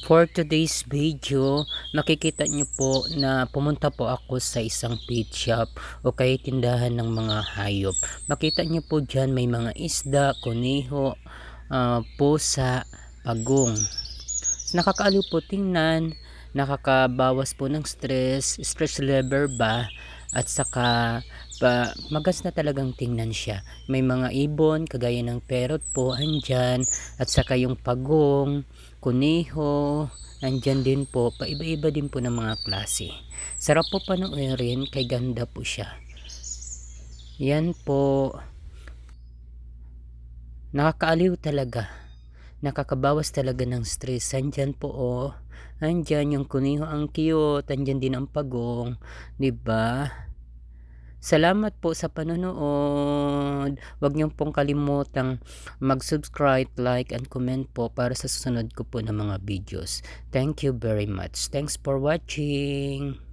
For today's video, makikita nyo po na pumunta po ako sa isang pet shop o kaya tindahan ng mga hayop. Makita nyo po dyan may mga isda, kuneho, pusa, pagong. Nakakaaliw po tingnan, nakakabawas po ng stress level ba, at saka magas na talagang tingnan siya. May mga ibon kagaya ng parrot po andyan, at saka yung pagong, kuneho, andyan din po, paiba-iba din po ng mga klase. Sarap po panoorin, kay ganda po siya. Yan po, nakakaaliw talaga. Nakakabawas talaga ng stress. Andyan po oh. Andyan yung kuneho, ang cute. Andyan din ang pagong, 'di ba? Salamat po sa panonood. Huwag niyo pong kalimutang mag-subscribe, like, and comment po para sa susunod ko po ng mga videos. Thank you very much. Thanks for watching.